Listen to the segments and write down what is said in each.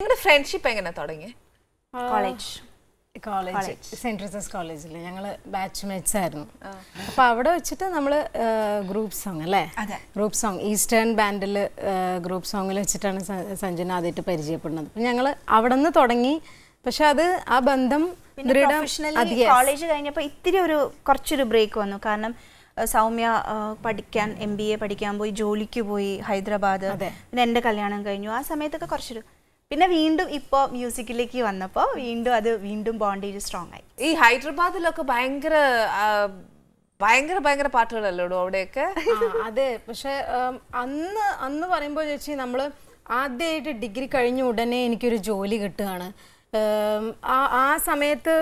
നിങ്ങളുടെ ഫ്രണ്ട്ഷിപ്പ് എങ്ങനെ തുടങ്ങി? കോളേജ് സെന്റ് ട്രീസസ് കോളേജിൽ ഞങ്ങൾ ബാച്ച്മേറ്റ്സ് ആയിരുന്നു. അപ്പോൾ അവിടെ വെച്ചിട്ട് നമ്മൾ ഗ്രൂപ്പ് സോങ് അല്ലേ, ഗ്രൂപ്പ് സോങ് ഈസ്റ്റേൺ ബാൻഡിൽ ഗ്രൂപ്പ് സോങ്ങിൽ വെച്ചിട്ടാണ് സഞ്ജന ആദ്യമായിട്ട് പരിചയപ്പെടുന്നത്. അപ്പം ഞങ്ങൾ അവിടെ നിന്ന് തുടങ്ങി. പക്ഷെ അത് ആ ബന്ധം കോളേജ് കഴിഞ്ഞപ്പോൾ ഇത്തിരി കുറച്ചൊരു ബ്രേക്ക് വന്നു. കാരണം സൗമ്യ പഠിക്കാൻ MBA പഠിക്കാൻ പോയി, ജോലിക്ക് പോയി ഹൈദരാബാദ്. പിന്നെ എൻ്റെ കല്യാണം കഴിഞ്ഞു. ആ സമയത്തൊക്കെ കുറച്ചൊരു, പിന്നെ വീണ്ടും ഇപ്പോൾ മ്യൂസിക്കിലേക്ക് വന്നപ്പോൾ വീണ്ടും ബോണ്ടേജ് സ്ട്രോങ് ആയി. ഈ ഹൈദരാബാദിലൊക്കെ ഭയങ്കര പാട്ടുകളല്ലോ അവിടെയൊക്കെ. അതെ, പക്ഷെ അന്ന് പറയുമ്പോൾ ചേച്ചി നമ്മൾ ആദ്യമായിട്ട് ഡിഗ്രി കഴിഞ്ഞ ഉടനെ എനിക്കൊരു ജോലി കിട്ടുകയാണ്. ആ സമയത്ത്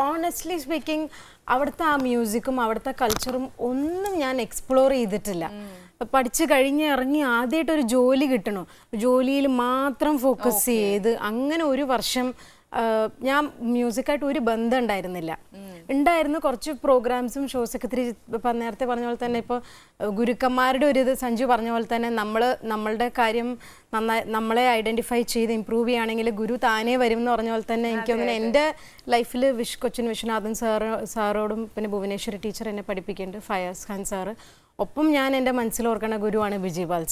ഓണസ്റ്റ്ലി സ്പീക്കിംഗ് അവിടുത്തെ ആ മ്യൂസിക്കും അവിടുത്തെ കൾച്ചറും ഒന്നും ഞാൻ എക്സ്പ്ലോർ ചെയ്തിട്ടില്ല. പഠിച്ച് കഴിഞ്ഞ് ഇറങ്ങി ആദ്യമായിട്ടൊരു ജോലി കിട്ടണോ, ജോലിയിൽ മാത്രം ഫോക്കസ് ചെയ്ത് അങ്ങനെ ഒരു വർഷം ഞാൻ മ്യൂസിക്കായിട്ട് ഒരു ബന്ധം ഉണ്ടായിരുന്നു. കുറച്ച് പ്രോഗ്രാംസും ഷോസൊക്കെ ഇത്തിരി നേരത്തെ പറഞ്ഞ പോലെ തന്നെ ഇപ്പോൾ ഗുരുക്കന്മാരുടെ ഒരു ഇത് സഞ്ജു പറഞ്ഞ പോലെ തന്നെ നമ്മളുടെ കാര്യം നന്നായി നമ്മളെ ഐഡൻറ്റിഫൈ ചെയ്ത് ഇമ്പ്രൂവ് ചെയ്യുകയാണെങ്കിൽ ഗുരു താനേ വരും എന്ന് പറഞ്ഞ പോലെ തന്നെ എനിക്ക് തോന്നുന്നു എൻ്റെ ലൈഫിൽ കൊച്ചിൻ വിശ്വനാഥൻ സാറോടും പിന്നെ ഭുവനേശ്വരി ടീച്ചർ എന്നെ പഠിപ്പിക്കുന്നുണ്ട്, ഫയാസ് ഖാൻ സാറ്. ഒപ്പം ഞാൻ എൻ്റെ മനസ്സിൽ ഓർക്കണ ഗുരുവാണ് വിജയ്പാൽ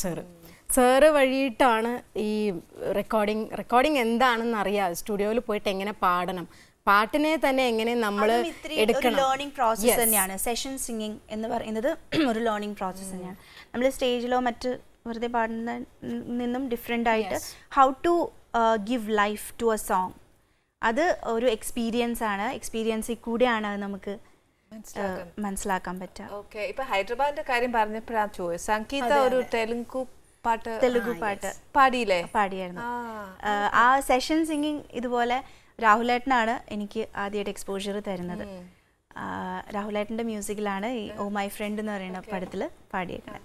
സാറ് വഴിയിട്ടാണ് ഈ റെക്കോർഡിങ് എന്താണെന്ന് അറിയാം, സ്റ്റുഡിയോയിൽ പോയിട്ട് എങ്ങനെ പാടണം, പാട്ടിനെ തന്നെ എങ്ങനെ നമ്മൾ എടുക്കണം. ലേണിംഗ് പ്രോസസ്സ് തന്നെയാണ് സെഷൻ സിംഗിങ് എന്ന് പറയുന്നത്. ഒരു ലേണിംഗ് പ്രോസസ്സ് തന്നെയാണ്. നമ്മൾ സ്റ്റേജിലോ മറ്റ് വെറുതെ പാടുന്ന നിന്നും ഡിഫറെൻ്റ് ആയിട്ട് how to give life to a song, അത് ഒരു എക്സ്പീരിയൻസിൽ കൂടെയാണ് അത് നമുക്ക് മനസ്സിലാക്കാൻ പറ്റുക. ഓക്കെ, ഇപ്പൊ ഹൈദരാബാദിന്റെ കാര്യം പറഞ്ഞപ്പോഴാണ് ചോദിച്ചത്. സംഗീത ഒരു തെലുങ്കു പാട്ട് പാടിയായിരുന്നു. ആ സെഷൻ സിംഗിങ് ഇതുപോലെ രാഹുലേട്ടനാണ് എനിക്ക് ആദ്യമായിട്ട് എക്സ്പോഷർ തരുന്നത്. രാഹുലേട്ടന്റെ മ്യൂസിക്കിലാണ് ഈ ഓ മൈ ഫ്രണ്ട് എന്ന് പറയുന്ന പടത്തില് പാടിയേക്കുന്നത്.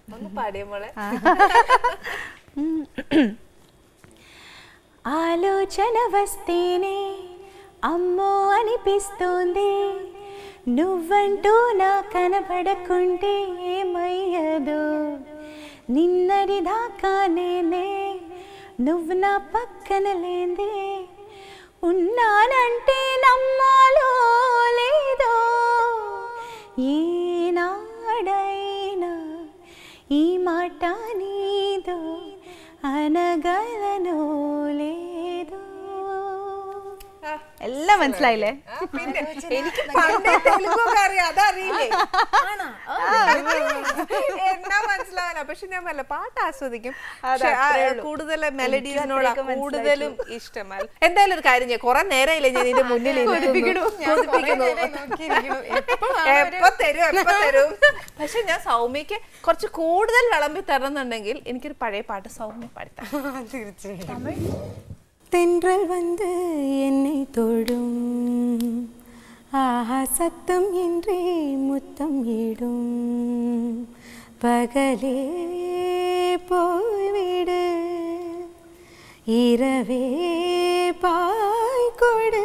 ఆలోచన వస్తేనే అమ్మో అనిపిస్తోంది, నువ్వంటూ నా కనబడకుంటే ఏమయ్యదో, నిన్నటి దాకా నేనే నువ్వు నా పక్కన లేందే, ఉన్నానంటే నమ్మాలో లేదో, ఏనాడైనా ఈ మాట నీదో అనగలనో లేదో. എല്ലാം മനസ്സിലായില്ലേ? എനിക്ക് അതറിയില്ലേ എന്നാ മനസ്സിലാവാനാ. പക്ഷെ ഞാൻ വല്ല പാട്ട് ആസ്വദിക്കും, കൂടുതൽ മെലഡീസിനോട് കൂടുതലും ഇഷ്ടമല്ല. എന്തായാലും ഒരു കാര്യം ചെയ്യാം, കുറെ നേരമില്ല ഞാൻ ഇതിന്റെ മുന്നിൽ എപ്പോ തരും. പക്ഷെ ഞാൻ സൗമ്യക്ക് കുറച്ച് കൂടുതൽ വിളമ്പി തരണമെന്നുണ്ടെങ്കിൽ എനിക്കൊരു പഴയ പാട്ട് സൗമ്യ പാടിത്താം. തീർച്ചയായും. தென்றல் வந்து என்னை தொடும், ஆஹா சத்தம் இன்றி முத்தம் இடும், பகலே போய்விடு இரவே பாய்கொடு,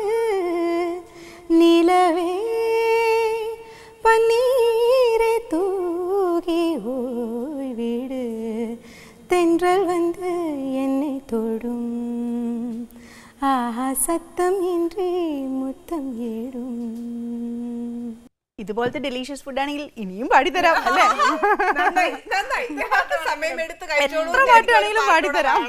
நிலவே பன்னீரை தூகி ஓய்விடு, தென்றல் வந்து என்னை தொடும், ആഹാ സത്തം ഇன்றി മുത്തം ഏടും. ഇതുപോലത്തെ ഡെലീഷ്യസ് ഫുഡ് ആണെങ്കിൽ ഇനിയും പാടിത്തരാം അല്ലേ? സമയം എടുത്ത് എത്ര പാട്ട് വേണമെങ്കിലും പാടിത്തരാം.